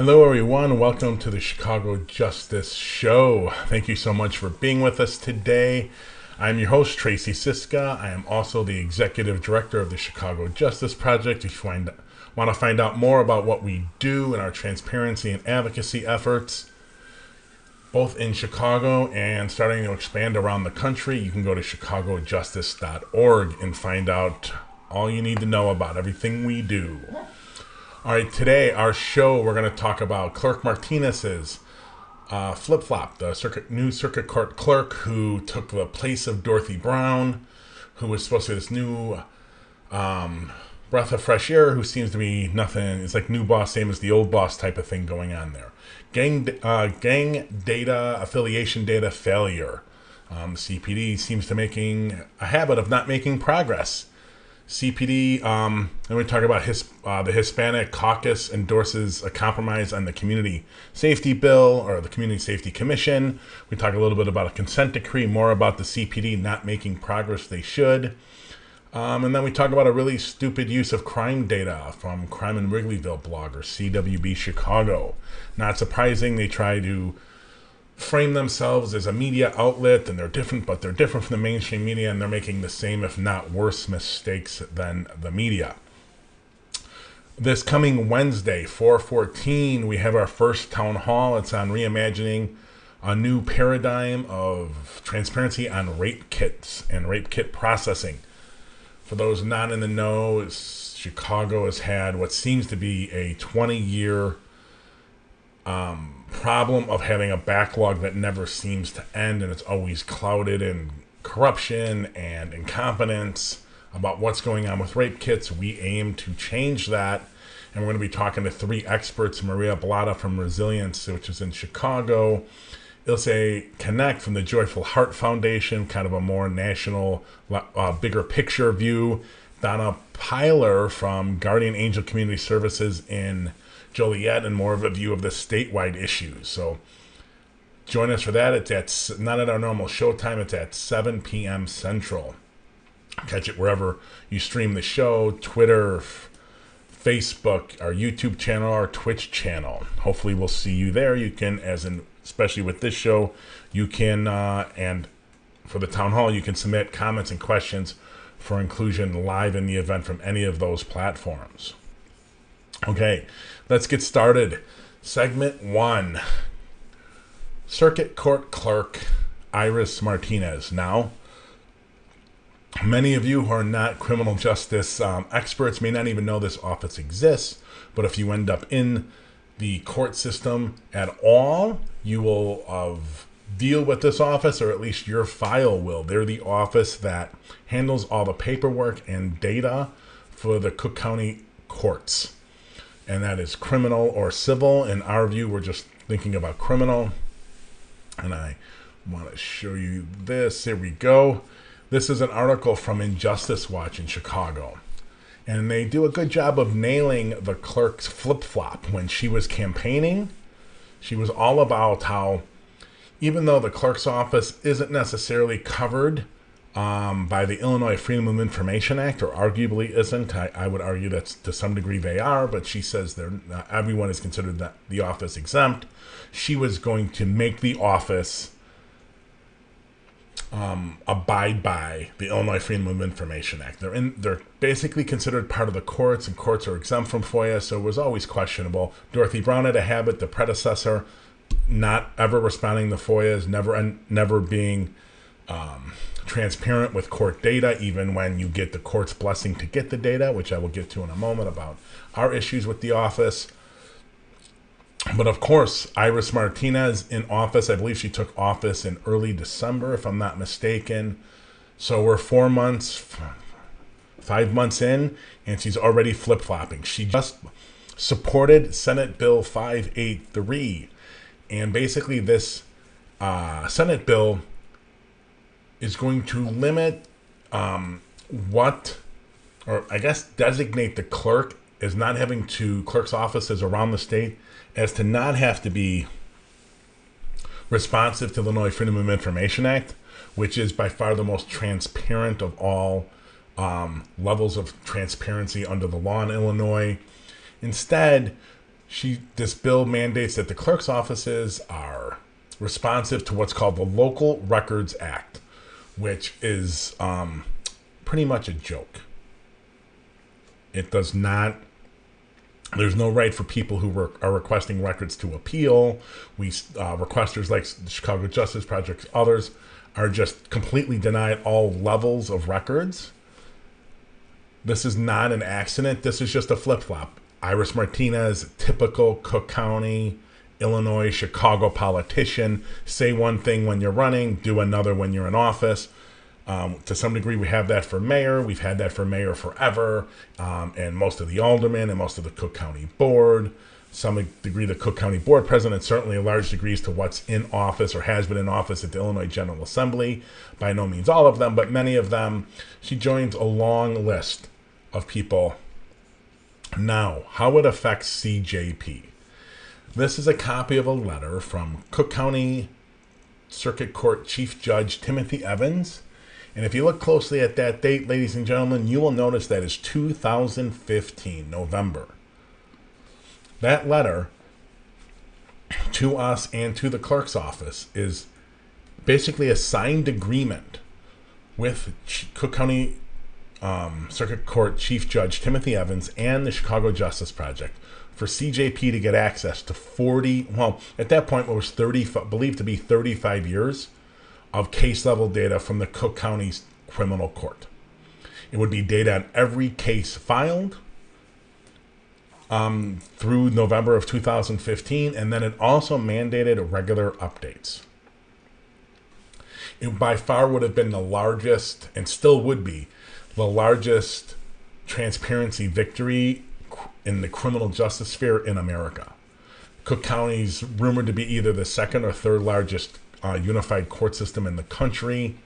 Hello, everyone. Welcome to the Chicago Justice Show. Thank you so much for being with us today. I'm your host, Tracy Siska. I am also the executive director of the Chicago Justice Project. If you want to find out more about what we do and our transparency and advocacy efforts, both in Chicago and starting to expand around the country, you can go to chicagojustice.org and find out all you need to know about everything we do. All right, today, our show, we're going to talk about Clerk Martinez's flip-flop, the new circuit court clerk who took the place of Dorothy Brown, who was supposed to be this new breath of fresh air, who seems to be nothing. It's like new boss, same as the old boss type of thing going on there. Gang data, affiliation data failure. CPD seems to making a habit of not making progress. CPD, and we talk about the Hispanic Caucus endorses a compromise on the Community Safety Bill or the Community Safety Commission. We talk a little bit about a consent decree, more about the CPD not making progress they should. And then we talk about a really stupid use of crime data from Crime in Wrigleyville blogger, CWB Chicago. Not surprising, they try to frame themselves as a media outlet, and they're different from the mainstream media, and they're making the same, if not worse, mistakes than the media. This coming Wednesday, 4/14, we have our first town hall. It's on reimagining a new paradigm of transparency on rape kits and rape kit processing. For those not in the know, Chicago has had what seems to be a 20-year problem of having a backlog that never seems to end, and it's always clouded in corruption and incompetence about what's going on with rape kits. We aim to change that, and we're going to be talking to three experts: Maria Blada from Resilience, which is in Chicago, Ilse Connect from the Joyful Heart Foundation, kind of a more national, bigger picture view, Donna Pyler from Guardian Angel Community Services in Joliet, and more of a view of the statewide issues. So join us for that. It's not at our normal show time. It's at 7 p.m. Central. Catch it wherever you stream the show: Twitter, Facebook, our YouTube channel, our Twitch channel. Hopefully we'll see you there. You can, especially with this show, you can, and for the town hall, you can submit comments and questions for inclusion live in the event from any of those platforms. Okay, let's get started. Segment 1. Circuit Court Clerk Iris Martinez. Now, many of you who are not criminal justice experts may not even know this office exists, but if you end up in the court system at all, you will deal with this office, or at least your file will. They're the office that handles all the paperwork and data for the Cook County courts. And that is criminal or civil. In our view, we're just thinking about criminal. And I want to show you this. Here we go. This is an article from Injustice Watch in Chicago. And they do a good job of nailing the clerk's flip-flop. When she was campaigning, she was all about how, even though the clerk's office isn't necessarily covered by the Illinois Freedom of Information Act, or arguably isn't. I would argue that to some degree they are, but she says everyone is considered the office exempt. She was going to make the office abide by the Illinois Freedom of Information Act. They're basically considered part of the courts, and courts are exempt from FOIA, so it was always questionable. Dorothy Brown had a habit, the predecessor, not ever responding to FOIAs, never being transparent with court data, even when you get the court's blessing to get the data, which I will get to in a moment about our issues with the office. But of course, Iris Martinez in office, I believe she took office in early December, if I'm not mistaken. So we're 5 months in, and she's already flip-flopping. She just supported Senate Bill 583. And basically this Senate bill is going to limit designate the clerk as not having to, clerk's offices around the state, as to not have to be responsive to the Illinois Freedom of Information Act, which is by far the most transparent of all levels of transparency under the law in Illinois. Instead, This bill mandates that the clerk's offices are responsive to what's called the Local Records Act, which is pretty much a joke. It does not. There's no right for people who are requesting records to appeal. Requesters like the Chicago Justice Project, others, are just completely denied all levels of records. This is not an accident. This is just a flip-flop. Iris Martinez, typical Cook County, Illinois, Chicago politician. Say one thing when you're running, do another when you're in office. To some degree, we have that for mayor. We've had that for mayor forever, and most of the aldermen and most of the Cook County board. Some degree, the Cook County board president, certainly a large degrees to what's in office or has been in office at the Illinois General Assembly. By no means all of them, but many of them. She joins a long list of people. Now, how it affects CJP. This is a copy of a letter from Cook County Circuit Court Chief Judge Timothy Evans. And if you look closely at that date, ladies and gentlemen, you will notice that is 2015, November. That letter to us and to the clerk's office is basically a signed agreement with Cook County Circuit Court Chief Judge Timothy Evans and the Chicago Justice Project for CJP to get access to 40, well, at that point it was believed to be 35 years of case level data from the Cook County Criminal Court. It would be data on every case filed through November of 2015, and then it also mandated regular updates. It by far would have been the largest, and still would be, the largest transparency victory in the criminal justice sphere in America. Cook County is rumored to be either the second or third largest unified court system in the country.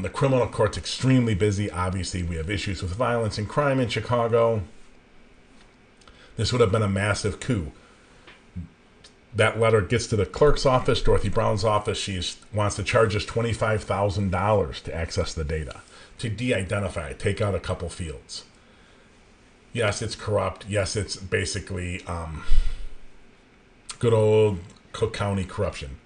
The criminal court's extremely busy. Obviously, we have issues with violence and crime in Chicago. This would have been a massive coup. That letter gets to the clerk's office, Dorothy Brown's office. She wants to charge us $25,000 to access the data, to de-identify it, take out a couple fields. Yes, it's corrupt. Yes, it's basically good old Cook County corruption.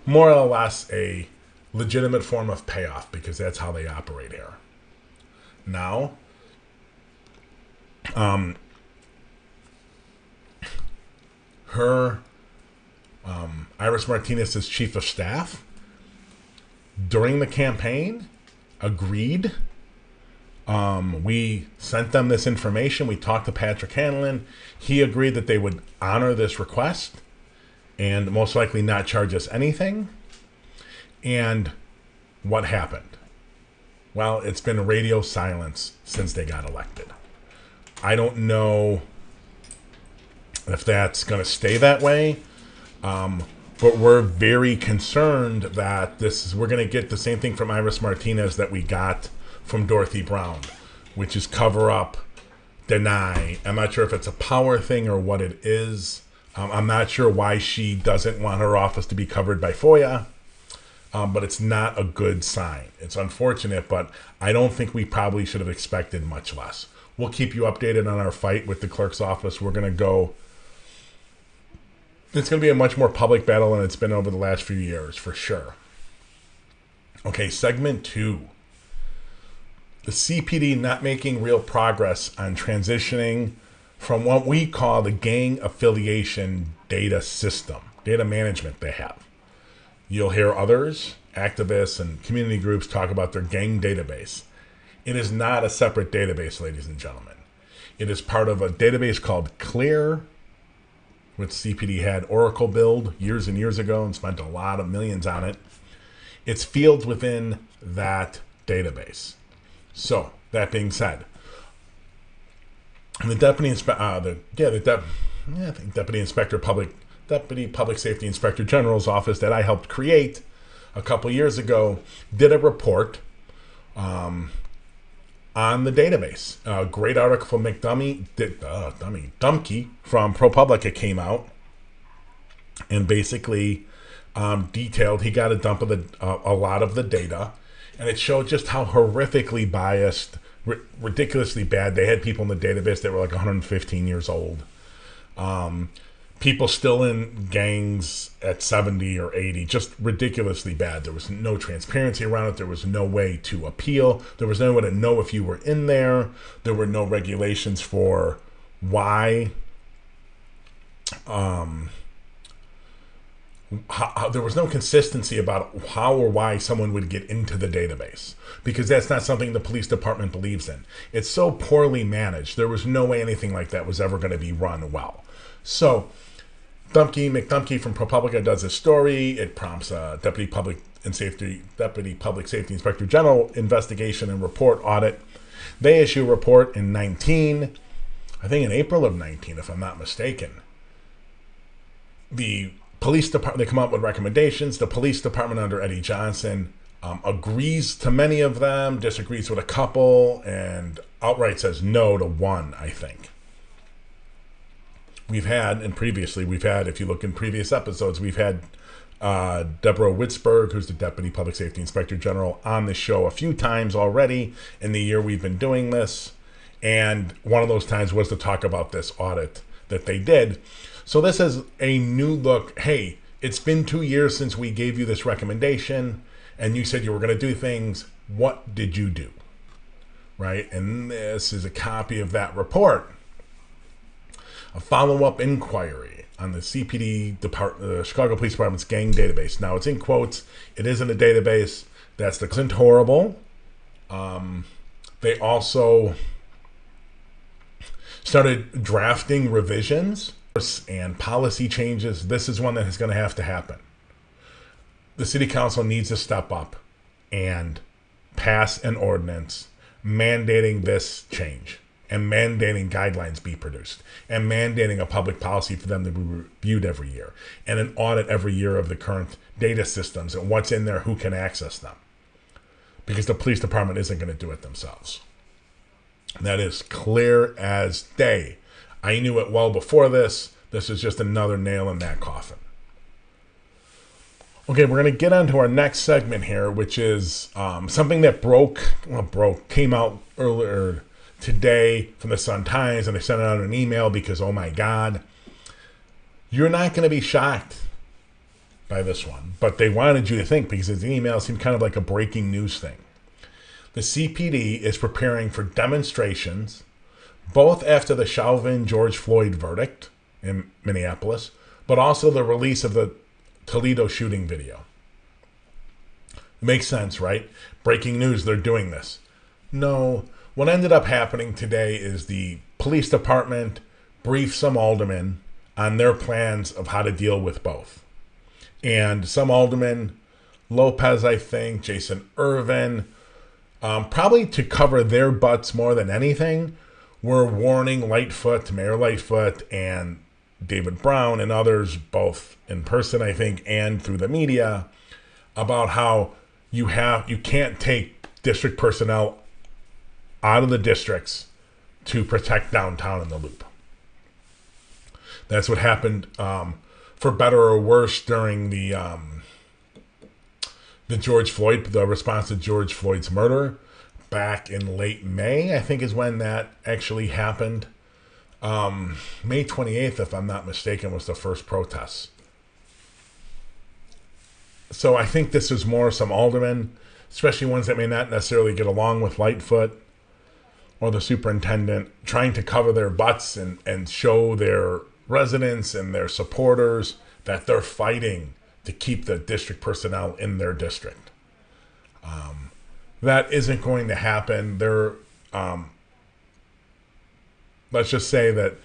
More or less a legitimate form of payoff, because that's how they operate here. Now, Iris Martinez's chief of staff, during the campaign, agreed. We sent them this information. We talked to Patrick Hanlon. He agreed that they would honor this request and most likely not charge us anything. And what happened? Well, it's been radio silence since they got elected. I don't know if that's going to stay that way, but we're very concerned that we're going to get the same thing from Iris Martinez that we got from Dorothy Brown, which is cover up, deny. I'm not sure if it's a power thing or what it is. I'm not sure why she doesn't want her office to be covered by FOIA, but it's not a good sign. It's unfortunate, but I don't think we probably should have expected much less. We'll keep you updated on our fight with the clerk's office. We're going to go. It's going to be a much more public battle than it's been over the last few years, for sure. Okay, segment 2. The CPD not making real progress on transitioning from what we call the gang affiliation data system, data management they have. You'll hear others, activists and community groups talk about their gang database. It is not a separate database, ladies and gentlemen. It is part of a database called Clear, which CPD had Oracle build years and years ago and spent a lot of millions on it. It's fields within that database. So, that being said, the Deputy Public Safety Inspector General's office that I helped create a couple years ago did a report on the database. A great article from Dumke from ProPublica came out and basically detailed he got a dump of a lot of the data, and it showed just how horrifically biased, ridiculously bad. They had people in the database that were like 115 years old. People still in gangs at 70 or 80, just ridiculously bad. There was no transparency around it. There was no way to appeal. There was no way to know if you were in there. There were no regulations for why. There was no consistency about how or why someone would get into the database, because that's not something the police department believes in. It's so poorly managed. There was no way anything like that was ever going to be run well. So McDumpke from ProPublica does this story. It prompts a Deputy Public Safety Inspector General investigation and report audit. They issue a report in 19, I think in April of 19, if I'm not mistaken. The police department, they come up with recommendations. The police department under Eddie Johnson agrees to many of them, disagrees with a couple, and outright says no to one, I think. We've had, if you look in previous episodes, we've had Deborah Witzberg, who's the Deputy Public Safety Inspector General, on this show a few times already in the year we've been doing this. And one of those times was to talk about this audit that they did. So this is a new look. Hey, it's been 2 years since we gave you this recommendation, and you said you were going to do things. What did you do? Right? And this is a copy of that report. A follow-up inquiry on the CPD department, the Chicago Police Department's gang database. Now, it's in quotes. It isn't a database. That's isn't horrible. They also started drafting revisions and policy changes. This is one that is going to have to happen. The city council needs to step up and pass an ordinance mandating this change, and mandating guidelines be produced, and mandating a public policy for them to be reviewed every year, and an audit every year of the current data systems and what's in there, who can access them. Because the police department isn't going to do it themselves. That is clear as day. I knew it well before this. This is just another nail in that coffin. Okay, we're going to get on to our next segment here, which is something that came out earlier today from the Sun-Times, and they sent it out an email because, oh my God, you're not going to be shocked by this one. But they wanted you to think, because the email seemed kind of like a breaking news thing. The CPD is preparing for demonstrations, both after the Chauvin George Floyd verdict in Minneapolis, but also the release of the Toledo shooting video. It makes sense, right? Breaking news, they're doing this. No. What ended up happening today is the police department briefed some aldermen on their plans of how to deal with both. And some aldermen, Lopez, I think, Jason Irvin, probably to cover their butts more than anything, were warning Mayor Lightfoot, and David Brown and others, both in person, I think, and through the media, about how you can't take district personnel out of the districts to protect downtown in the Loop. That's what happened, for better or worse, during the response to George Floyd's murder back in late May, I think is when that actually happened. May 28th, if I'm not mistaken, was the first protest. So I think this is more some aldermen, especially ones that may not necessarily get along with Lightfoot or the superintendent, trying to cover their butts and show their residents and their supporters that they're fighting to keep the district personnel in their district. That isn't going to happen. Let's just say that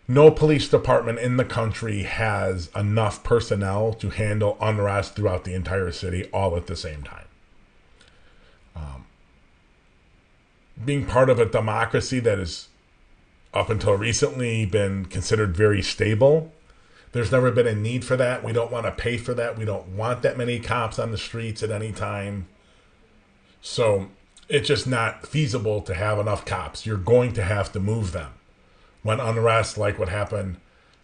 no police department in the country has enough personnel to handle unrest throughout the entire city all at the same time. Being part of a democracy that has, up until recently, been considered very stable, there's never been a need for that. We don't want to pay for that. We don't want that many cops on the streets at any time. So it's just not feasible to have enough cops. You're going to have to move them. When unrest, like what happened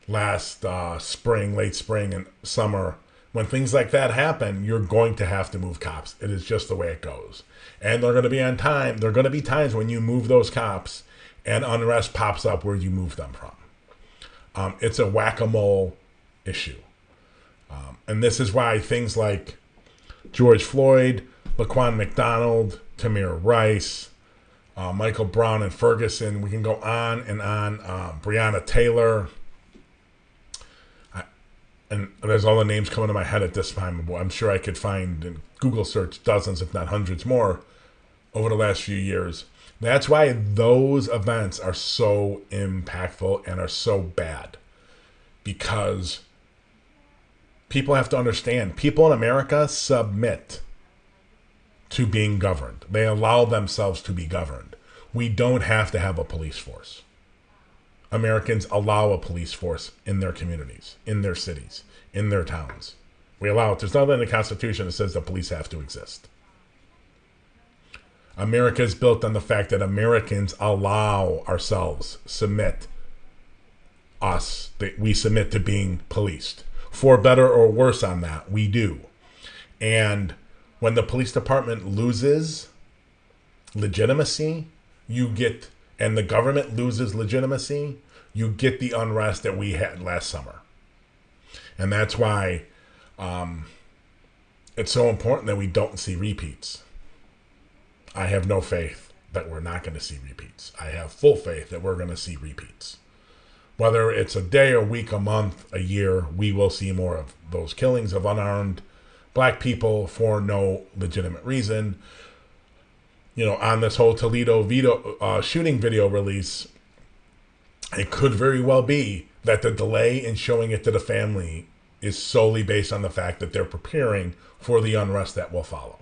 last spring, late spring and summer, when things like that happen, you're going to have to move cops. It is just the way it goes. And they're going to be on time. There are going to be times when you move those cops and unrest pops up where you move them from. It's a whack-a-mole issue. And this is why things like George Floyd, Laquan McDonald, Tamir Rice, Michael Brown and Ferguson, we can go on and on, Breonna Taylor, and there's all the names coming to my head at this time. I'm sure I could find in Google search dozens, if not hundreds more, over the last few years. That's why those events are so impactful and are so bad. Because people have to understand, people in America submit to being governed. They allow themselves to be governed. We don't have to have a police force. Americans allow a police force in their communities, in their cities, in their towns. We allow it. There's nothing in the Constitution that says the police have to exist. America is built on the fact that Americans allow ourselves, we submit to being policed. For better or worse on that, we do. And when the police department loses legitimacy, and the government loses legitimacy, you get the unrest that we had last summer. And that's why it's so important that we don't see repeats. I have no faith that we're not going to see repeats. I have full faith that we're going to see repeats. Whether it's a day, a week, a month, a year, we will see more of those killings of unarmed black people for no legitimate reason. On this whole Toledo shooting video release, it could very well be that the delay in showing it to the family is solely based on the fact that they're preparing for the unrest that will follow.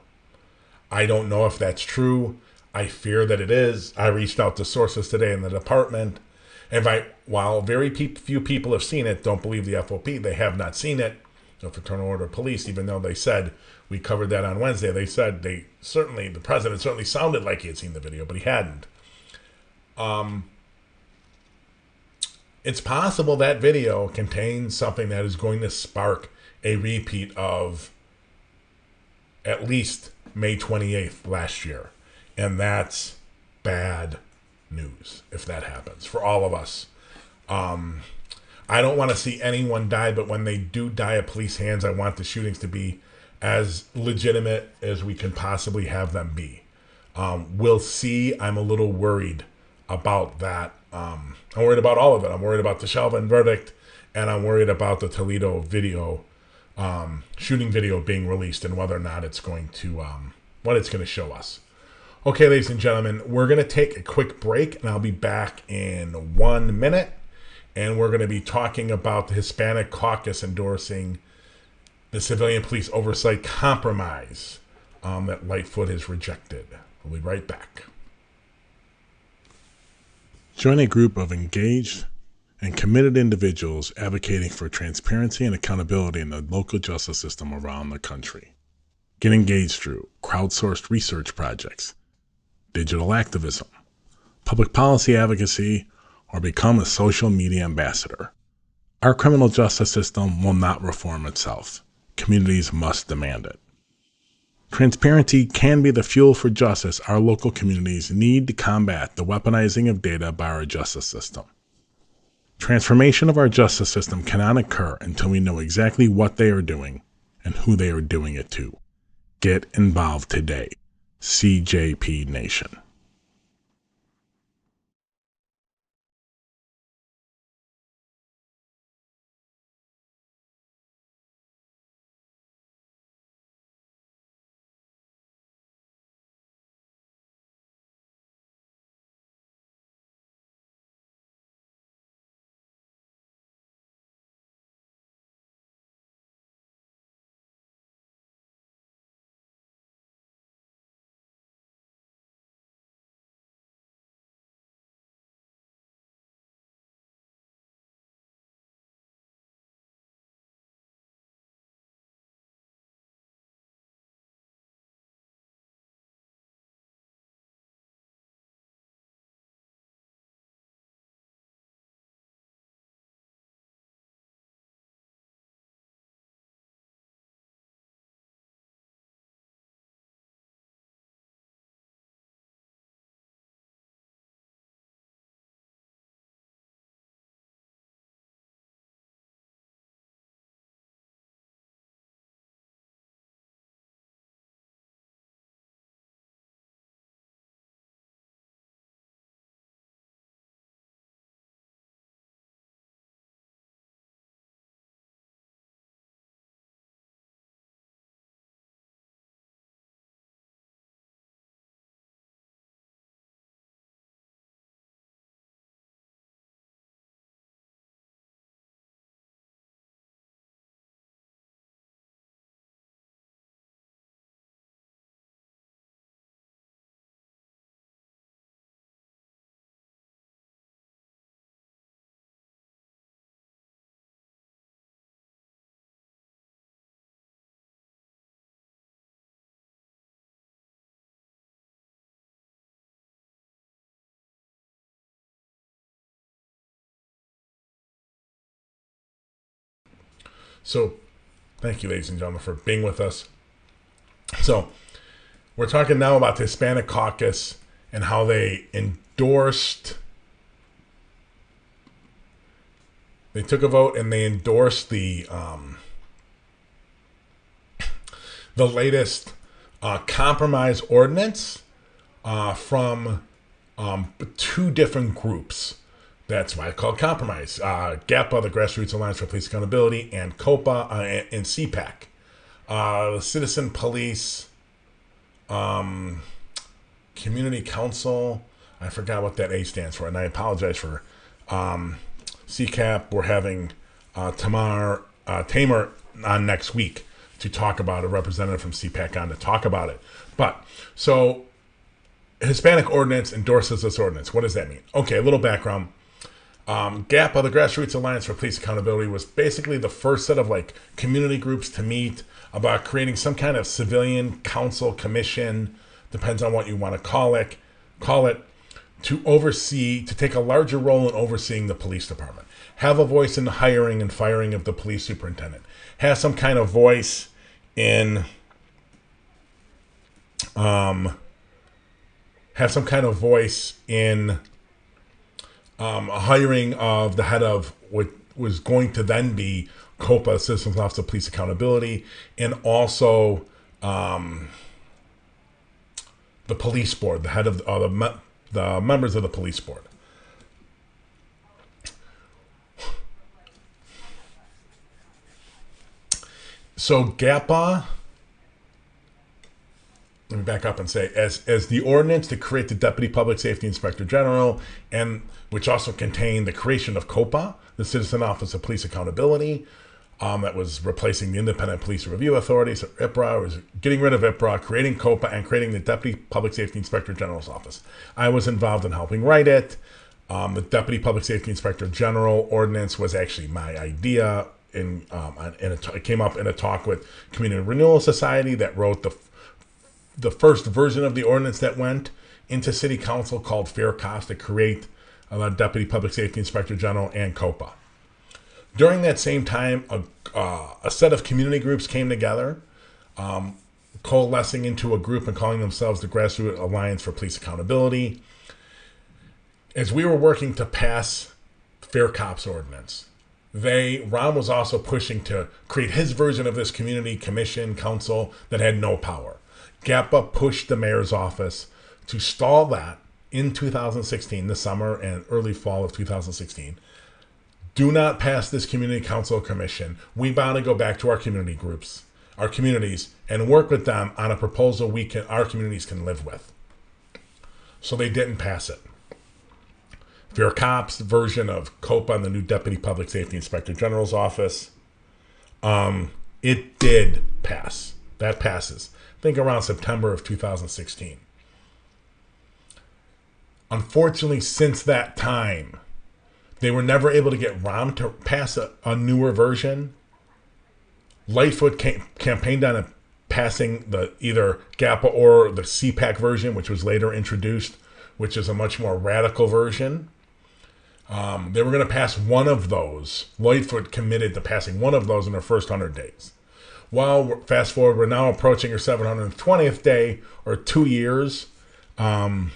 I don't know if that's true. I fear that it is. I reached out to sources today in the department. And while very few people have seen it, don't believe the FOP. They have not seen it. The Fraternal Order of Police, even though they said, we covered that on Wednesday, they said the president certainly sounded like he had seen the video, but he hadn't. It's possible that video contains something that is going to spark a repeat of at least May 28th last year. And that's bad news if that happens for all of us. I don't want to see anyone die, but when they do die at police hands, I want the shootings to be as legitimate as we can possibly have them be. We'll see. I'm a little worried about that. I'm worried about all of it. I'm worried about the Chauvin verdict, and I'm worried about the Toledo video, shooting video being released, and whether or not it's going to, what it's going to show us. Okay, ladies and gentlemen, we're going to take a quick break, and I'll be back in 1 minute. And we're going to be talking about the Hispanic Caucus endorsing the civilian police oversight compromise that Lightfoot has rejected. We'll be right back. Join a group of engaged and committed individuals advocating for transparency and accountability in the local justice system around the country. Get engaged through crowdsourced research projects, digital activism, public policy advocacy, or become a social media ambassador. Our criminal justice system will not reform itself. Communities must demand it. Transparency can be the fuel for justice our local communities need to combat the weaponizing of data by our justice system. Transformation of our justice system cannot occur until we know exactly what they are doing and who they are doing it to. Get involved today. CJP Nation. So thank you, ladies and gentlemen, for being with us. So we're talking now about the Hispanic Caucus and how they took a vote and they endorsed the latest compromise ordinance from two different groups. That's why it's called compromise. GAPA, the Grassroots Alliance for Police Accountability, and COPA and CPAC. The Citizen Police Community Council. I forgot what that A stands for, and I apologize for CCAP. We're having Tamer on next week to talk about, a representative from CPAC on to talk about it. But so Hispanic ordinance endorses this ordinance. What does that mean? Okay, a little background. GAPA, the Grassroots Alliance for Police Accountability, was basically the first set of like community groups to meet about creating some kind of civilian council commission, depends on what you want to call it, to take a larger role in overseeing the police department, have a voice in the hiring and firing of the police superintendent, have some kind of voice in hiring of the head of what was going to then be COPA, Citizens Office of Police Accountability, and also the police board, the head of the members of the police board. So GAPA, let me back up and say, as the ordinance to create the Deputy Public Safety Inspector General, and which also contained the creation of COPA, the Citizen Office of Police Accountability, that was replacing the Independent Police Review Authority. So IPRA was getting rid of IPRA, creating COPA, and creating the Deputy Public Safety Inspector General's office. I was involved in helping write it. The Deputy Public Safety Inspector General ordinance was actually my idea. It came up in a talk with Community Renewal Society that wrote the first version of the ordinance that went into City Council, called Fair Cost, to create the Deputy Public Safety Inspector General and COPA. During that same time, a set of community groups came together, coalescing into a group and calling themselves the Grassroots Alliance for Police Accountability. As we were working to pass Fair Cops ordinance, Ron was also pushing to create his version of this community commission council that had no power. GAPA pushed the mayor's office to stall that in 2016, the summer and early fall of 2016. Do not pass this community council commission. We bound to go back to our community groups, our communities, and work with them on a proposal our communities can live with. So they didn't pass it. Fair Cops' version of COPA and the new Deputy Public Safety Inspector General's office, it did pass. That passes. I think around September of 2016. Unfortunately, since that time, they were never able to get Ron to pass a newer version. Lightfoot campaigned on passing the either GAPA or the CPAC version, which was later introduced, which is a much more radical version. They were going to pass one of those. Lightfoot committed to passing one of those in her first 100 days. Well, fast forward, we're now approaching her 720th day, or 2 years in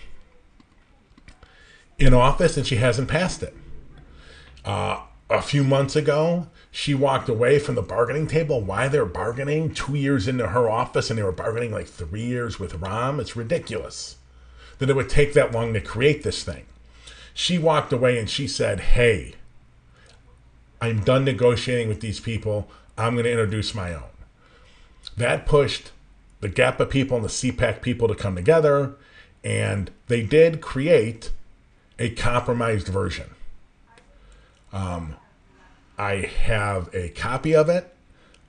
office, and she hasn't passed it. A few months ago, she walked away from the bargaining table. Why they're bargaining 2 years into her office, and they were bargaining like 3 years with Rahm? It's ridiculous that it would take that long to create this thing. She walked away and she said, hey, I'm done negotiating with these people. I'm going to introduce my own. That pushed the GAPA people and the CPAC people to come together, and they did create a compromised version. I have a copy of it.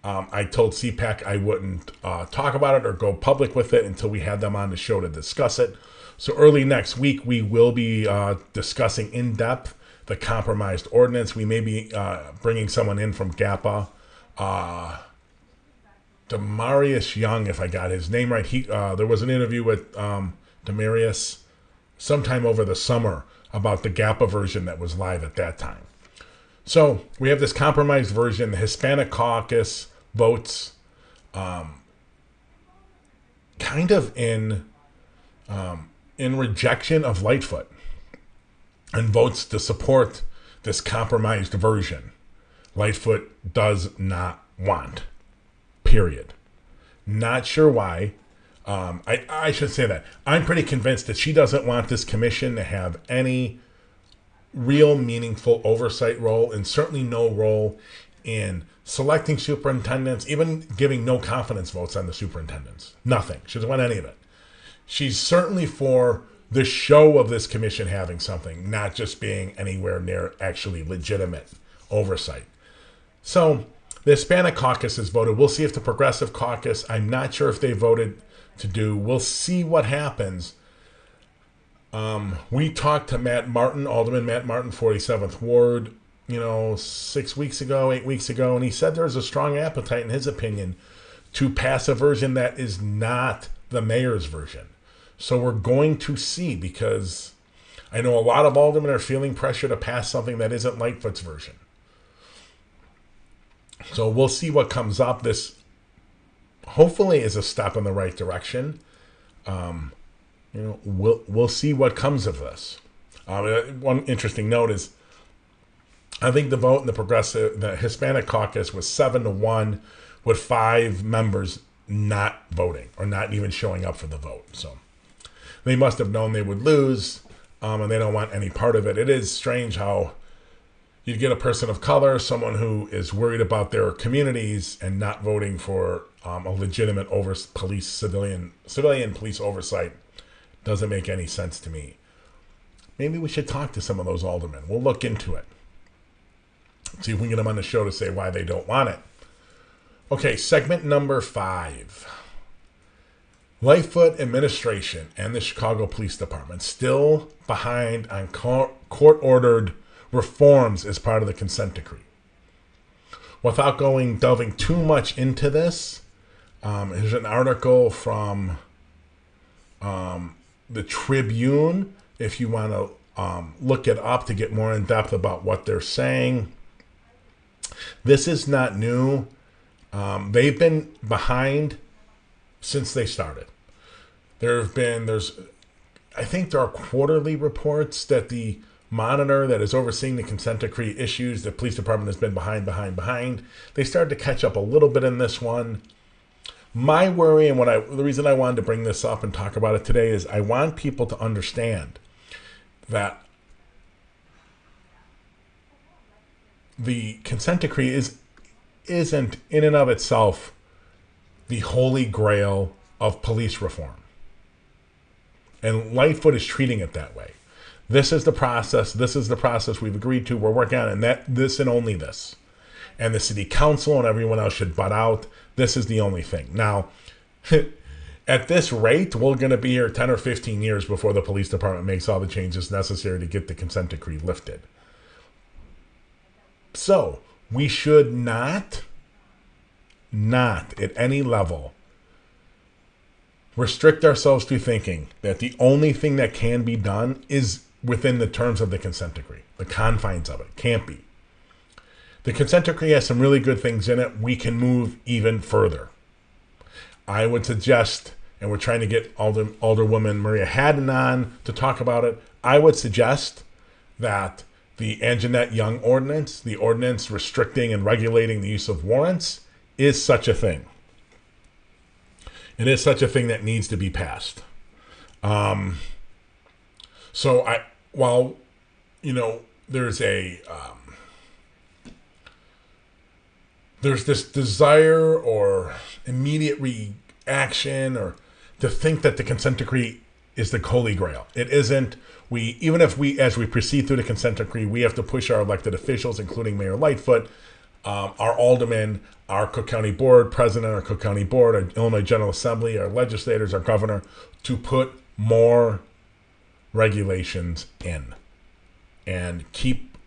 I told CPAC I wouldn't talk about it or go public with it until we had them on the show to discuss it. So early next week, we will be discussing in depth the compromised ordinance. We may be bringing someone in from GAPA. Demarius Young, if I got his name right. There was an interview with Demarius sometime over the summer about the GAPA version that was live at that time. So we have this compromised version. The Hispanic Caucus votes kind of in rejection of Lightfoot and votes to support this compromised version. Lightfoot does not want. Period. Not sure why. I should say that. I'm pretty convinced that she doesn't want this commission to have any real meaningful oversight role, and certainly no role in selecting superintendents, even giving no confidence votes on the superintendents. Nothing. She doesn't want any of it. She's certainly for the show of this commission having something, not just being anywhere near actually legitimate oversight. So the Hispanic Caucus has voted. We'll see if the Progressive Caucus, I'm not sure if they voted to do. We'll see what happens. We talked to Matt Martin, Alderman Matt Martin, 47th Ward, 8 weeks ago, and he said there's a strong appetite, in his opinion, to pass a version that is not the mayor's version. So we're going to see, because I know a lot of aldermen are feeling pressure to pass something that isn't Lightfoot's version. So we'll see what comes up. This hopefully is a step in the right direction. We'll see what comes of this. One interesting note is, I think the vote in the Hispanic Caucus was 7-1, with 5 members not voting or not even showing up for the vote. So they must have known they would lose, and they don't want any part of it. It is strange how you get a person of color, someone who is worried about their communities, and not voting for a legitimate civilian police oversight. Doesn't make any sense to me. Maybe we should talk to some of those aldermen. We'll look into it. See if we can get them on the show to say why they don't want it. Okay, segment number 5. Lightfoot administration and the Chicago Police Department still behind on court-ordered reforms as part of the consent decree. Without delving too much into this, here's an article from the Tribune, if you want to look it up to get more in depth about what they're saying. This is not new. They've been behind since they started. I think there are quarterly reports that the monitor that is overseeing the consent decree issues. The police department has been behind. They started to catch up a little bit in this one. My worry, and the reason I wanted to bring this up and talk about it today, is I want people to understand that the consent decree isn't in and of itself the holy grail of police reform. And Lightfoot is treating it that way. This is the process. This is the process we've agreed to. We're working on it, and this and only this. And the city council and everyone else should butt out. This is the only thing. Now, at this rate, we're going to be here 10 or 15 years before the police department makes all the changes necessary to get the consent decree lifted. So, we should not at any level restrict ourselves to thinking that the only thing that can be done is within the terms of the consent decree. The confines of it can't be. The consent decree has some really good things in it. We can move even further. I would suggest, and we're trying to get Alderwoman Maria Haddon on to talk about it, I would suggest that the Anjanette Young ordinance, the ordinance restricting and regulating the use of warrants, is such a thing. It is such a thing that needs to be passed. There's this desire or immediate reaction or to think that the consent decree is the holy grail. It isn't. As we proceed through the consent decree, we have to push our elected officials, including Mayor Lightfoot, our aldermen, our Cook County Board President, our Cook County Board, our Illinois General Assembly, our legislators, our governor, to put more regulations in and keep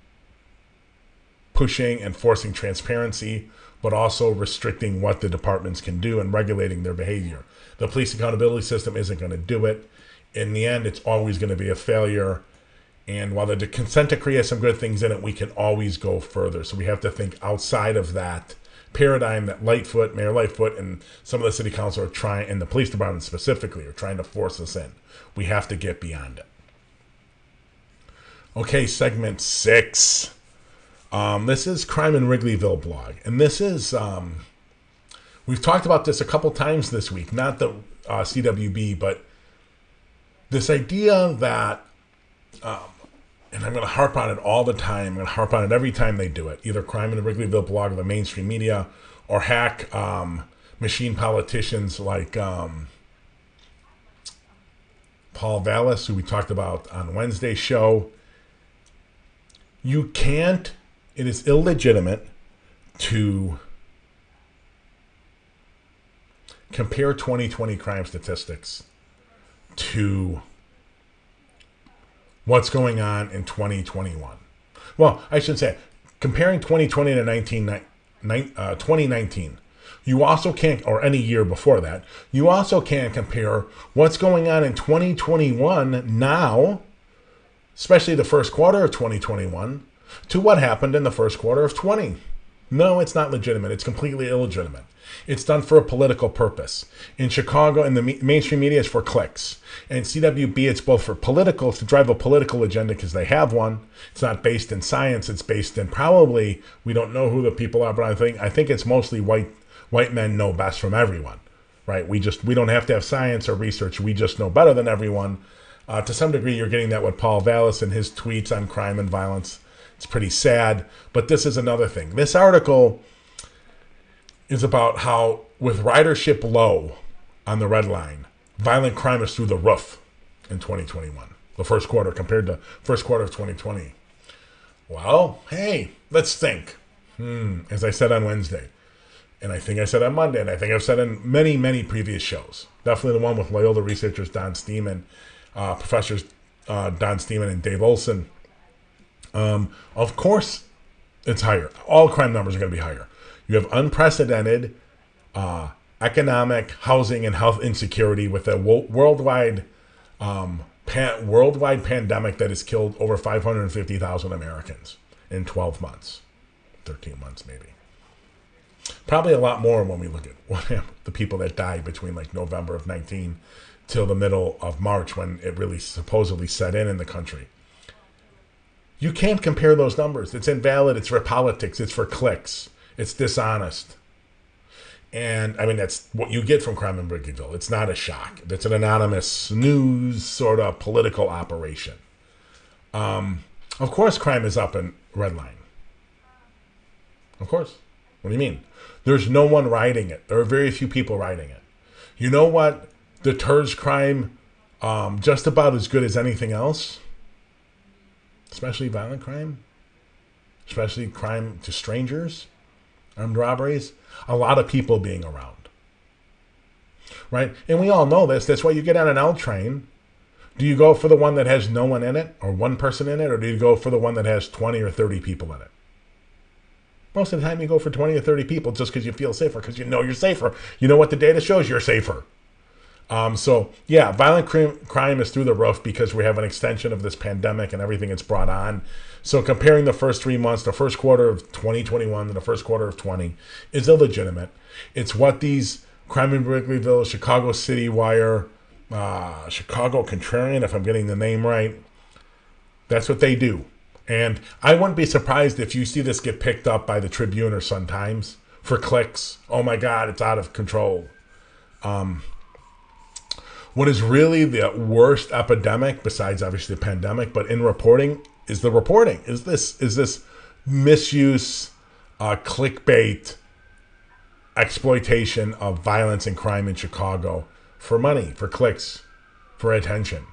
pushing and forcing transparency, but also restricting what the departments can do and regulating their behavior. The police accountability system isn't going to do it. In the end, it's always going to be a failure. And while the consent decree has some good things in it, we can always go further. So we have to think outside of that paradigm that Lightfoot, Mayor Lightfoot, and some of the city council are trying, and the police department specifically, are trying to force us in. We have to get beyond it. Okay, segment 6. This is Crime in Wrigleyville blog. And this is, we've talked about this a couple times this week, not the CWB, but this idea that, and I'm going to harp on it all the time. I'm going to harp on it every time they do it. Either Crime in the Wrigleyville blog or the mainstream media, or hack machine politicians like Paul Vallis, who we talked about on Wednesday's show. You can't, it is illegitimate to compare 2020 crime statistics to what's going on in 2021. Well, I should say, comparing 2020 to 2019, you also can't, or any year before that, you also can't compare what's going on in 2021 now, especially the first quarter of 2021, to what happened in the first quarter of 20. No, it's not legitimate. It's completely illegitimate. It's done for a political purpose. In Chicago, in the mainstream media, it's for clicks. And CWB, it's both for political, to drive a political agenda because they have one. It's not based in science. It's based in probably, we don't know who the people are, but I think it's mostly white men know best from everyone, right? We don't have to have science or research. We just know better than everyone. To some degree, you're getting that with Paul Vallis and his tweets on crime and violence. It's pretty sad, but this is another thing. This article is about how, with ridership low on the red line, violent crime is through the roof in 2021, the first quarter compared to first quarter of 2020. Well, hey, let's think. As I said on Wednesday, and I think I said on Monday, and I think I've said in many, many previous shows, definitely the one with Loyola researchers Don Steeman, professors Don Steeman and Dave Olson. Of course, it's higher. All crime numbers are going to be higher. You have unprecedented economic, housing, and health insecurity with a worldwide pandemic that has killed over 550,000 Americans in 12 months, 13 months maybe. Probably a lot more when we look at what happened, the people that died between like November of 19 till the middle of March when it really supposedly set in the country. You can't compare those numbers. It's invalid. It's for politics. It's for clicks. It's dishonest. And I mean, that's what you get from crime in Wrigleyville. It's not a shock. It's an anonymous news sort of political operation. Of course, crime is up in Redline. Of course. What do you mean? There's no one riding it. There are very few people riding it. You know what deters crime just about as good as anything else? Especially violent crime, especially crime to strangers, armed robberies, a lot of people being around, right? And we all know this. That's why you get on an L train. Do you go for the one that has no one in it or one person in it, or do you go for the one that has 20 or 30 people in it? Most of the time you go for 20 or 30 people just because you feel safer, because you know you're safer. You know what the data shows, you're safer. So, yeah, violent crime is through the roof because we have an extension of this pandemic and everything it's brought on. So comparing the first 3 months, the first quarter of 2021 to the first quarter of 20 is illegitimate. It's what these Crime in Wrigleyville, Chicago City Wire, Chicago Contrarian, if I'm getting the name right, that's what they do. And I wouldn't be surprised if you see this get picked up by the Tribune or Sun-Times for clicks. Oh my God, it's out of control. What is really the worst epidemic, besides obviously the pandemic, but in reporting, is the reporting. Is this misuse, clickbait, exploitation of violence and crime in Chicago for money, for clicks, for attention.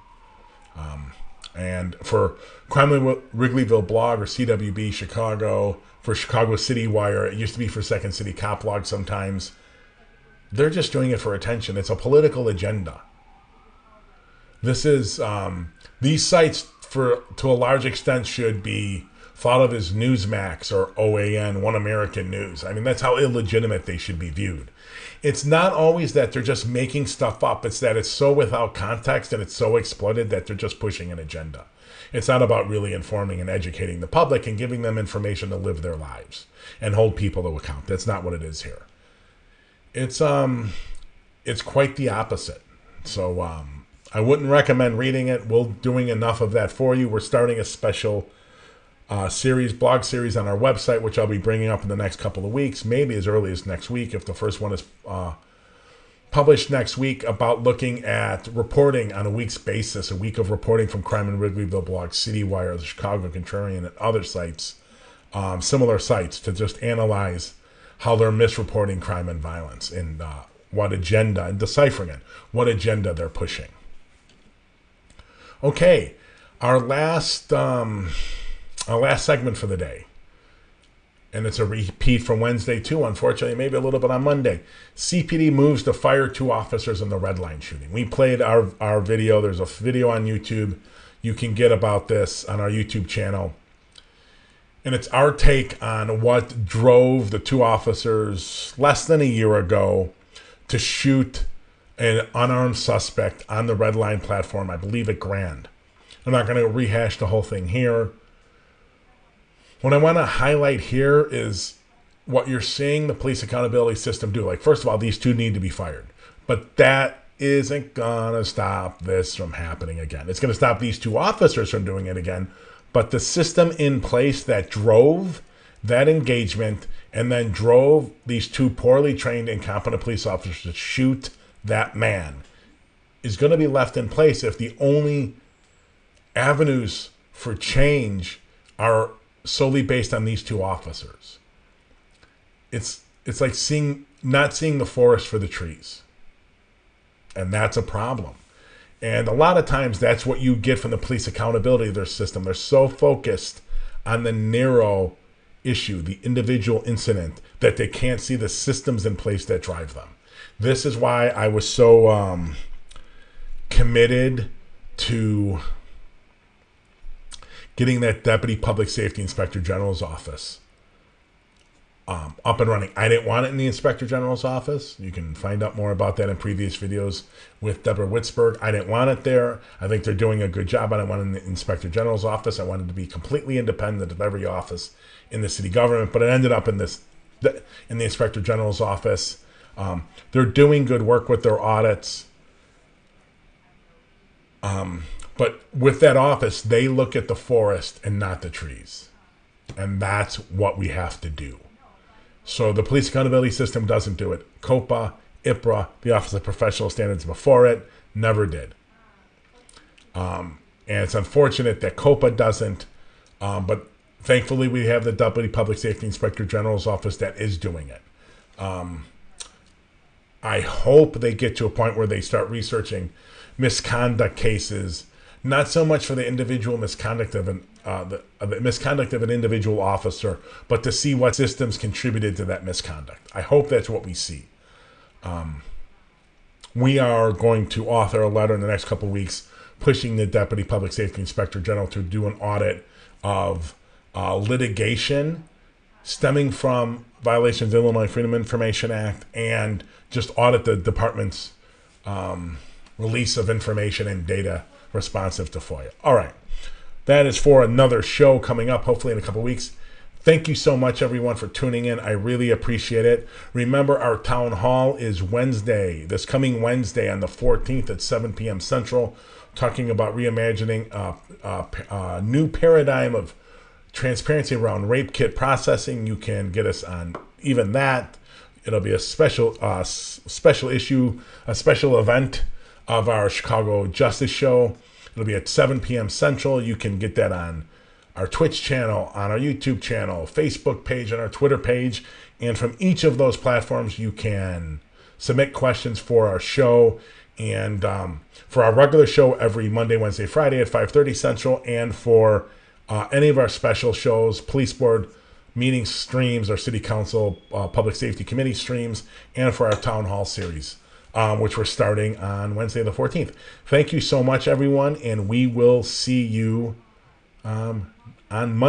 And for Crime in Wrigleyville blog or CWB Chicago, for Chicago City Wire, it used to be for Second City Cop blog sometimes. They're just doing it for attention. It's a political agenda. This is, these sites to a large extent should be thought of as Newsmax or OAN, One American News. I mean, that's how illegitimate they should be viewed. It's not always that they're just making stuff up. It's that it's so without context and it's so exploited that they're just pushing an agenda. It's not about really informing and educating the public and giving them information to live their lives and hold people to account. That's not what it is here. It's quite the opposite. So I wouldn't recommend reading it. We're doing enough of that for you. We're starting a special blog series on our website, which I'll be bringing up in the next couple of weeks, maybe as early as next week if the first one is published next week, about looking at reporting on a week's basis, a week of reporting from Crime and Wrigleyville blog, CityWire, the Chicago Contrarian, and other sites, similar sites, to just analyze how they're misreporting crime and violence and what agenda, and deciphering it, what agenda they're pushing. Okay, our last segment for the day, and it's a repeat from Wednesday too, unfortunately, maybe a little bit on Monday. CPD moves to fire 2 officers in the redline shooting. We played our video. There's a video on YouTube you can get about this on our YouTube channel. And it's our take on what drove the 2 officers less than a year ago to shoot an unarmed suspect on the redline platform, I believe at Grand. I'm not going to rehash the whole thing here. What I want to highlight here is what you're seeing the police accountability system do. Like, first of all, these 2 need to be fired. But that isn't going to stop this from happening again. It's going to stop these 2 officers from doing it again. But the system in place that drove that engagement and then drove these 2 poorly trained, incompetent police officers to shoot that man is going to be left in place if the only avenues for change are solely based on these 2 officers. It's like not seeing the forest for the trees. And that's a problem. And a lot of times that's what you get from the police accountability of their system. They're so focused on the narrow issue, the individual incident, that they can't see the systems in place that drive them. This is why I was so committed to getting that Deputy Public Safety Inspector General's office up and running. I didn't want it in the Inspector General's office. You can find out more about that in previous videos with Deborah Witzberg. I didn't want it there. I think they're doing a good job. I didn't want it in the Inspector General's office. I wanted to be completely independent of every office in the city government, but it ended up in the Inspector General's office. They're doing good work with their audits. But with that office, they look at the forest and not the trees. And that's what we have to do. So the police accountability system doesn't do it. COPA, IPRA, the Office of Professional Standards before it, never did. And it's unfortunate that COPA doesn't. But thankfully, we have the Deputy Public Safety Inspector General's office that is doing it. I hope they get to a point where they start researching misconduct cases, not so much for the individual misconduct of an individual officer, but to see what systems contributed to that misconduct. I hope that's what we see. We are going to author a letter in the next couple of weeks pushing the Deputy Public Safety Inspector General to do an audit of litigation stemming from violations of the Illinois Freedom of Information Act, and just audit the department's release of information and data responsive to FOIA. All right. That is for another show coming up, hopefully in a couple weeks. Thank you so much, everyone, for tuning in. I really appreciate it. Remember, our town hall is Wednesday, this coming Wednesday on the 14th at 7 p.m. Central, talking about reimagining a new paradigm of transparency around rape kit processing. You can get us on even that. It'll be a special issue, a special event of our Chicago Justice Show. It'll be at 7 p.m. Central. You can get that on our Twitch channel, on our YouTube channel, Facebook page, and our Twitter page. And from each of those platforms, you can submit questions for our show. And for our regular show every Monday, Wednesday, Friday at 5:30 Central. And for any of our special shows, Police Board meeting streams, our City Council Public Safety Committee streams, and for our Town Hall series, which we're starting on Wednesday the 14th. Thank you so much, everyone, and we will see you on Monday.